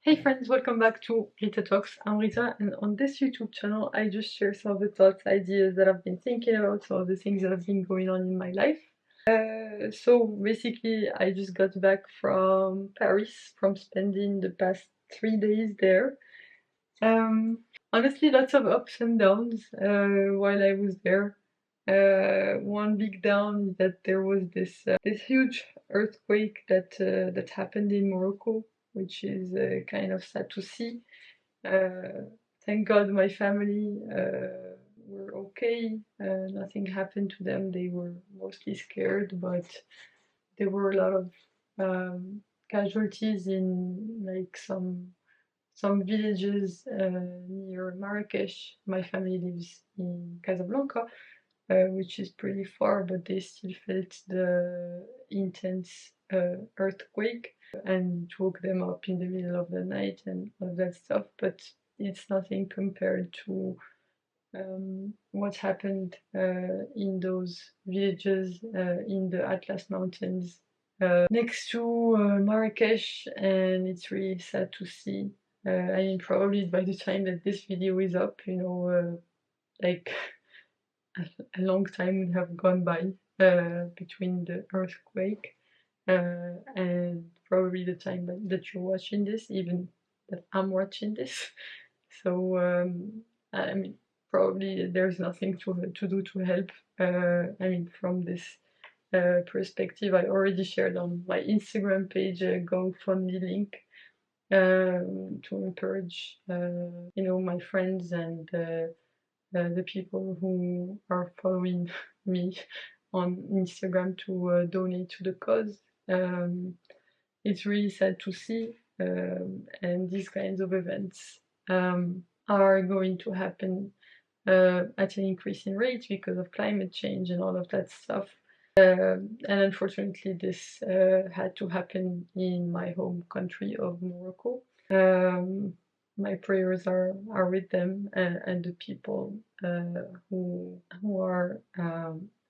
Hey friends, welcome back to Rita Talks. I'm Rita, and on this YouTube channel, I just share some of the thoughts, ideas that I've been thinking about, some of the things that have been going on in my life. So basically, I just got back from Paris from spending the past 3 days there. Honestly, lots of ups and downs while I was there. One big down is that there was this huge earthquake that happened in Morocco, which is kind of sad to see. Uh, thank God my family were okay. Nothing happened to them. They were mostly scared, but there were a lot of casualties in like some villages near Marrakesh. My family lives in Casablanca, which is pretty far, but they still felt the intense earthquake, and it woke them up in the middle of the night and all that stuff. But it's nothing compared to what happened in those villages in the Atlas Mountains next to Marrakesh, and it's really sad to see. I mean, probably by the time that this video is up, like a long time would have gone by between the earthquake and probably the time that you're watching this, even that I'm watching this. So I mean, probably there's nothing to do to help. I mean, from this perspective, I already shared on my Instagram page a GoFundMe link to encourage, my friends and the people who are following me on Instagram to donate to the cause. It's really sad to see, and these kinds of events are going to happen at an increasing rate because of climate change and all of that stuff. And unfortunately, this had to happen in my home country of Morocco. My prayers are with them and the people who are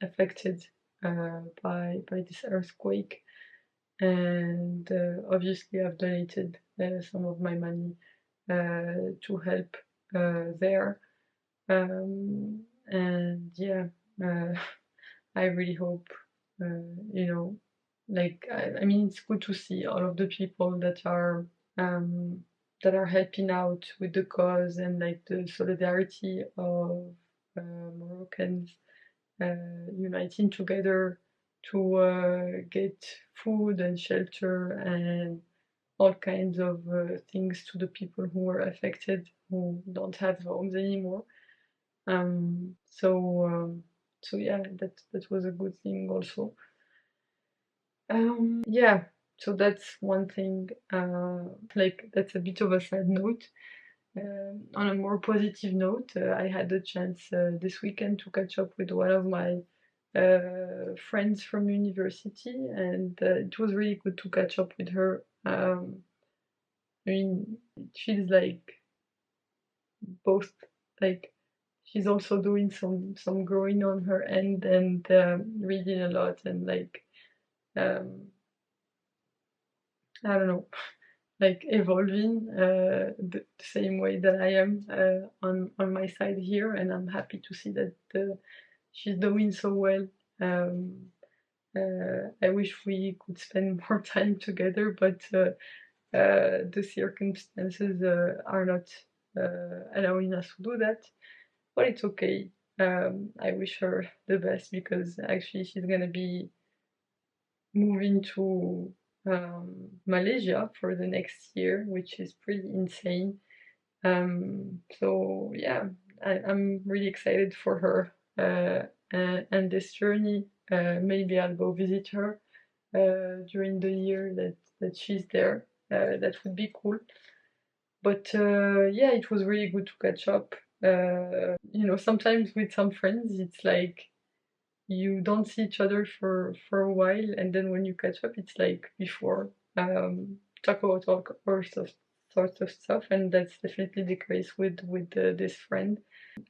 affected by this earthquake. And obviously, I've donated some of my money to help there. And yeah, I really hope, you know, I mean, it's good to see all of the people um, that are helping out with the cause and like the solidarity of Moroccans uniting together to get food and shelter and all kinds of things to the people who were affected, who don't have homes anymore. Um, so, um, so yeah, that was a good thing also. Yeah, so that's one thing. Like that's a bit of a sad note. On a more positive note, I had the chance this weekend to catch up with one of my friends from university, and it was really good to catch up with her. I mean, it feels like both, like she's also doing some growing on her end and reading a lot and like um, I don't know, like evolving the same way that I am on my side here, and I'm happy to see that she's doing so well. Um, I wish we could spend more time together, but the circumstances are not allowing us to do that. But it's okay. I wish her the best because actually she's gonna be moving to Malaysia for the next year, which is pretty insane. So yeah, I'm really excited for her and this journey. Maybe I'll go visit her during the year that she's there. That would be cool. But yeah, it was really good to catch up. Sometimes with some friends, it's like you don't see each other for a while, and then when you catch up, it's like before. Talk about all sorts of stuff, and that's definitely the case with this friend.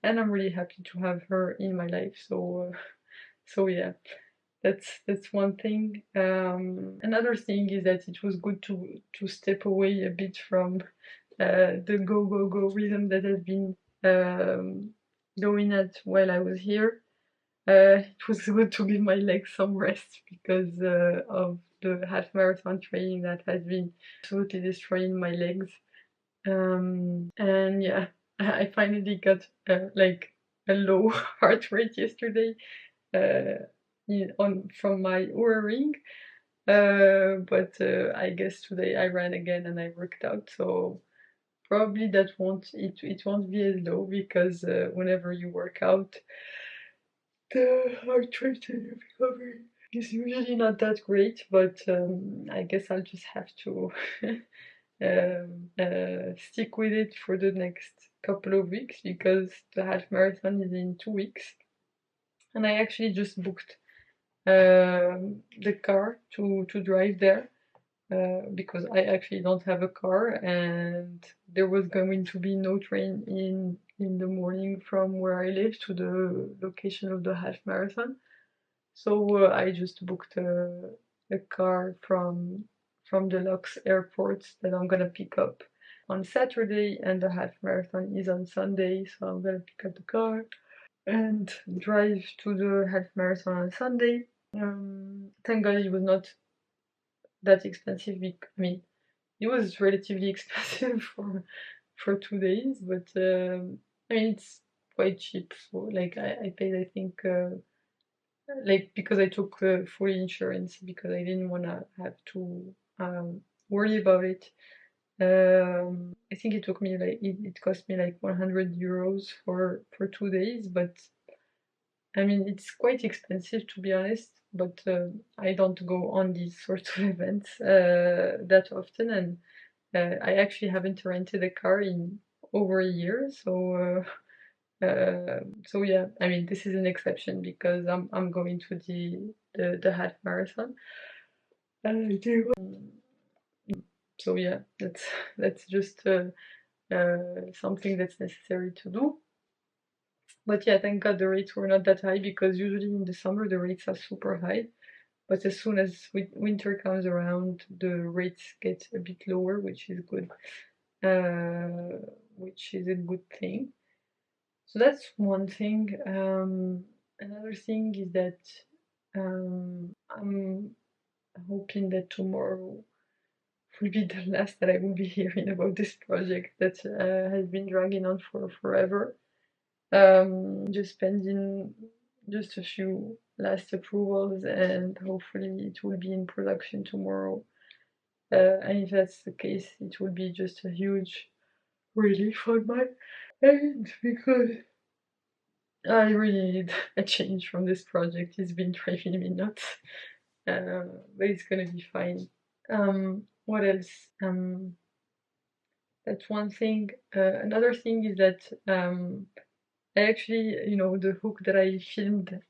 And I'm really happy to have her in my life. So yeah. that's one thing. Another thing is that it was good to step away a bit from the go go go rhythm that has been going at while I was here. It was good to give my legs some rest because of the half marathon training that has been absolutely destroying my legs. And yeah, I finally got like a low heart rate yesterday on from my Oura ring. But I guess today I ran again and I worked out, so probably that won't be as low because whenever you work out, the heart rate and the recovery is usually not that great. But I guess I'll just have to stick with it for the next couple of weeks because the half marathon is in 2 weeks, and I actually just booked the car to drive there because I actually don't have a car and there was going to be no train in the morning from where I live to the location of the half marathon. So I just booked a car from the Lux airport that I'm gonna pick up on Saturday, and the half marathon is on Sunday, so I'm gonna pick up the car and drive to the half marathon on Sunday. Thank God it was not that expensive. I mean, it was relatively expensive for 2 days, but I mean it's quite cheap. So like I paid, I think like because I took full insurance because I didn't wanna have to worry about it. I think it took me like it cost me like 100 euros for 2 days, but I mean, it's quite expensive to be honest, but I don't go on these sorts of events that often, and I actually haven't rented a car in over a year, so yeah. I mean, this is an exception because I'm going to the half marathon. Do. So yeah, that's just something that's necessary to do. But yeah, thank God the rates were not that high because usually in the summer the rates are super high. But as soon as winter comes around, the rates get a bit lower, which is good, uh, which is a good thing. So that's one thing. Another thing is that I'm hoping that tomorrow will be the last that I will be hearing about this project that has been dragging on for forever. Just pending just a few last approvals, and hopefully it will be in production tomorrow. And if that's the case, it will be just a huge relief on my end because I really need a change from this project. It's been driving me nuts, but it's gonna be fine. What else? That's one thing. Another thing is that I actually, the hook that I filmed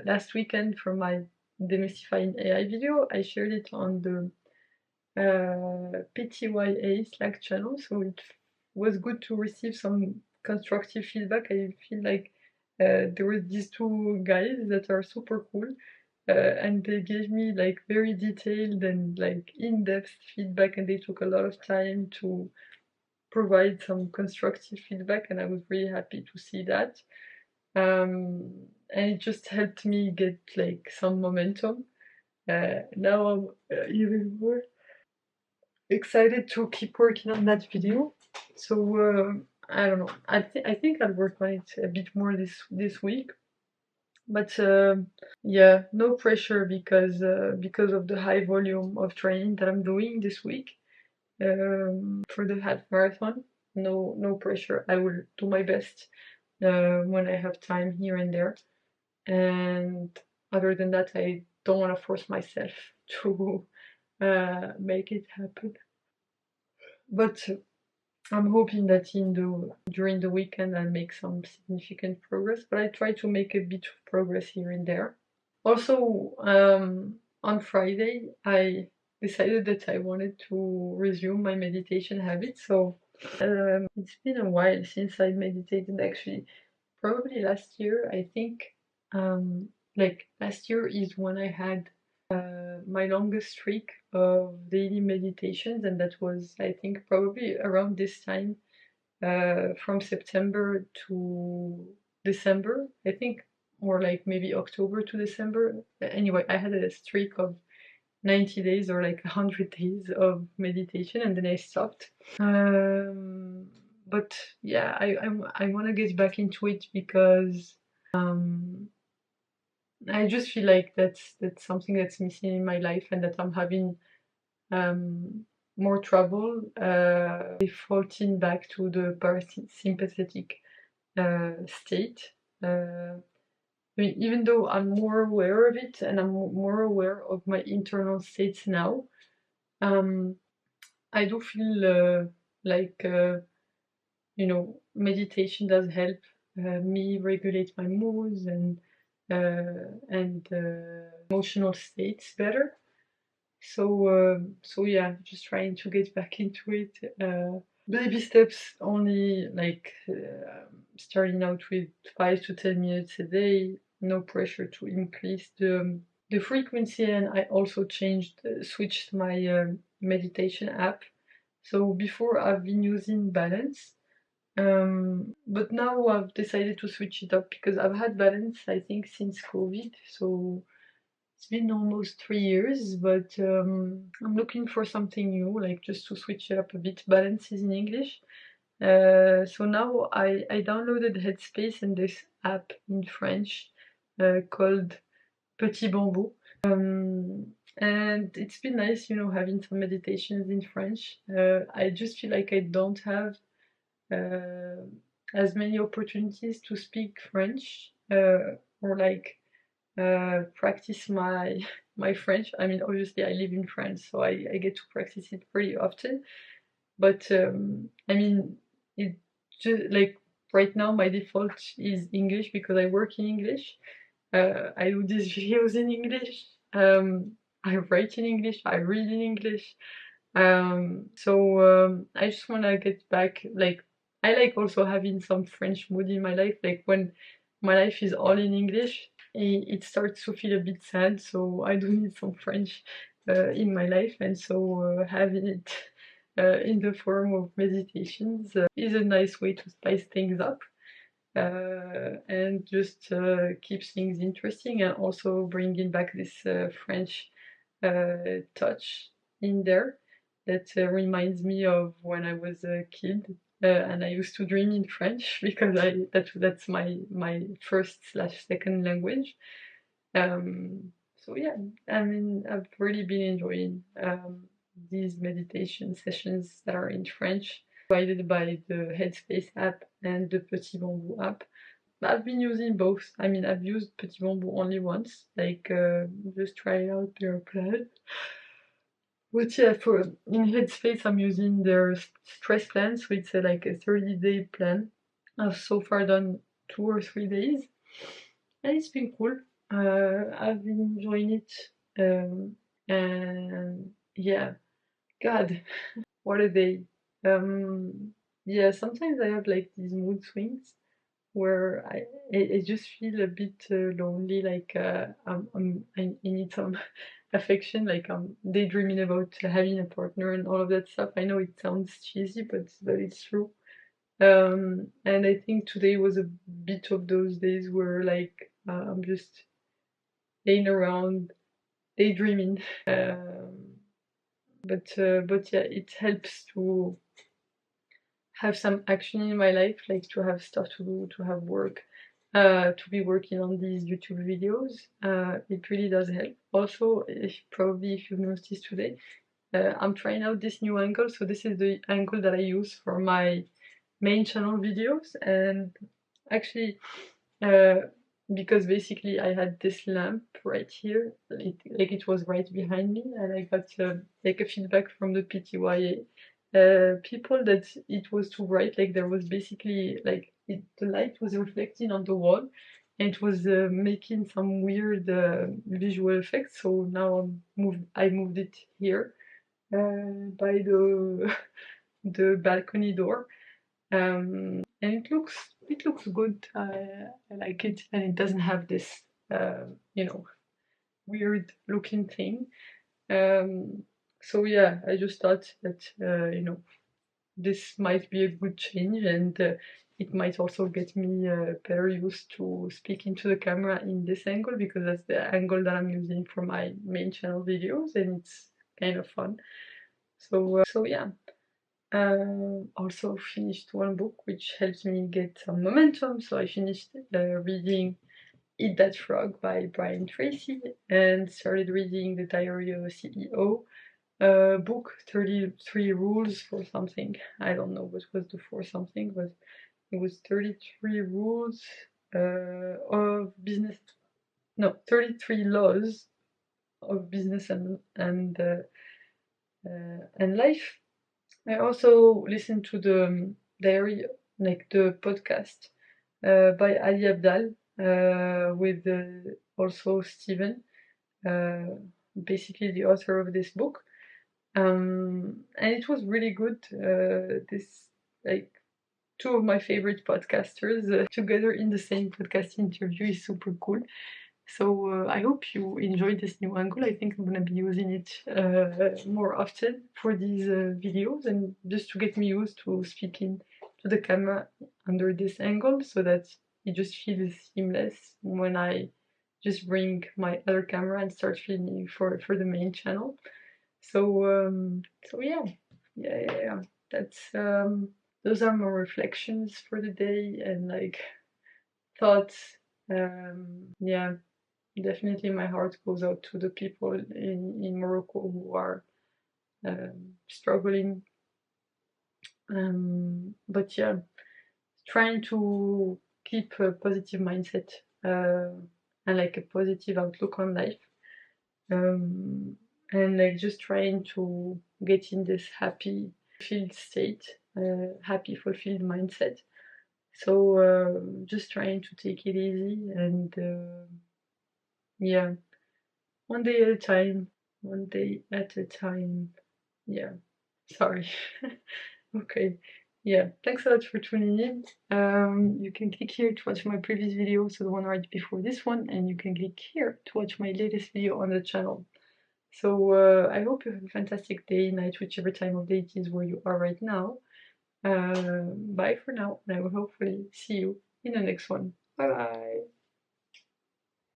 last weekend for my demystifying AI video, I shared it on the PTYA Slack channel, so it was good to receive some constructive feedback. I feel like there were these two guys that are super cool, and they gave me like very detailed and like in-depth feedback, and they took a lot of time to provide some constructive feedback, and I was really happy to see that. And it just helped me get like some momentum. Now I'm even more excited to keep working on that video. So I don't know. I think I'll work on it a bit more this week. But yeah, no pressure because of the high volume of training that I'm doing this week for the half marathon. No pressure. I will do my best when I have time here and there. And other than that, I don't want to force myself to make it happen. But I'm hoping that during the weekend I'll make some significant progress. But I try to make a bit of progress here and there. Also, on Friday, I decided that I wanted to resume my meditation habit. So it's been a while since I meditated actually. Probably last year, I think. like last year is when I had my longest streak of daily meditations, and that was, I think, probably around this time, from September to December. I think more like maybe October to December. Anyway, I had a streak of 90 days or like 100 days of meditation, and then I stopped. But yeah, I want to get back into it because I just feel like that's something that's missing in my life, and that I'm having um, more trouble defaulting back to the parasympathetic state. I mean, even though I'm more aware of it and I'm more aware of my internal states now, um, I do feel like meditation does help me regulate my moods and emotional states better. So yeah, just trying to get back into it. Baby steps only, like starting out with 5 to 10 minutes a day. No pressure to increase the frequency, and I also switched my meditation app. So before I've been using Balance, but now I've decided to switch it up because I've had Balance, I think, since COVID. So it's been almost 3 years, but I'm looking for something new, like just to switch it up a bit. Balance is in English. So now I downloaded Headspace and this app in French called Petit Bambou. And it's been nice, having some meditations in French. I just feel like I don't have uh, as many opportunities to speak French, or like practice my my French. I mean, obviously I live in France, so I get to practice it pretty often. But I mean, it just like right now my default is English because I work in English. I do these videos in English. I write in English. I read in English. So I just want to get back. Like, I like also having some French mood in my life. Like when my life is all in English, it starts to feel a bit sad. So I do need some French in my life, and so having it in the form of meditations is a nice way to spice things up. And just keeps things interesting, and also bringing back this French touch in there that reminds me of when I was a kid, and I used to dream in French because that's my first/second language. So yeah, I mean, I've really been enjoying these meditation sessions that are in French, provided by the Headspace app and the Petit Bamboo app. I've been using both. I mean, I've used Petit Bamboo only once, like just try out their plan. But yeah, for in Headspace, I'm using their stress plan, so it's like a 30-day plan. I've so far done 2 or 3 days, and it's been cool. I've been enjoying it, and yeah, God, what a day. Yeah, sometimes I have like these mood swings where I just feel a bit lonely, like I need some affection, like I'm daydreaming about having a partner and all of that stuff. I know it sounds cheesy, but it's true. And I think today was a bit of those days where like I'm just laying around daydreaming. But yeah, it helps to have some action in my life, like to have stuff to do, to have work, to be working on these YouTube videos. It really does help. Also, if you've noticed today, I'm trying out this new angle. So this is the angle that I use for my main channel videos, and actually, uh, because basically I had this lamp right here, like it was right behind me, and I got like a feedback from the PTYA people that it was too bright, like there was basically like the light was reflecting on the wall, and it was making some weird visual effects. So now I moved it here by the the balcony door, and it looks good. I like it, and it doesn't have this you know, weird looking thing. So yeah, I just thought that you know, this might be a good change, and it might also get me better used to speaking to the camera in this angle, because that's the angle that I'm using for my main channel videos, and it's kind of fun. So yeah. Also finished one book which helps me get some momentum. So I finished reading Eat That Frog by Brian Tracy, and started reading The Diary of a CEO. Book 33 rules for something. I don't know what was the for something, but it was 33 rules of business. No, 33 laws of business and life. I also listened to the diary, like the podcast by Ali Abdal with also Stephen, uh, basically the author of this book. And it was really good. This like two of my favorite podcasters together in the same podcast interview is super cool. So I hope you enjoyed this new angle. I think I'm gonna be using it more often for these videos, and just to get me used to speaking to the camera under this angle, so that it just feels seamless when I just bring my other camera and start filming for the main channel. So yeah. That's those are my reflections for the day, and like thoughts. Yeah, definitely my heart goes out to the people in Morocco who are struggling. But yeah, trying to keep a positive mindset and like a positive outlook on life. Um, and like just trying to get in this happy filled state, happy fulfilled mindset. So just trying to take it easy, and yeah, one day at a time, one day at a time. Yeah, sorry. Okay, yeah, thanks a lot for tuning in. You can click here to watch my previous video, so the one right before this one, and you can click here to watch my latest video on the channel. So I hope you have a fantastic day, night, whichever time of day it is where you are right now. Bye for now, and I will hopefully see you in the next one. Bye bye.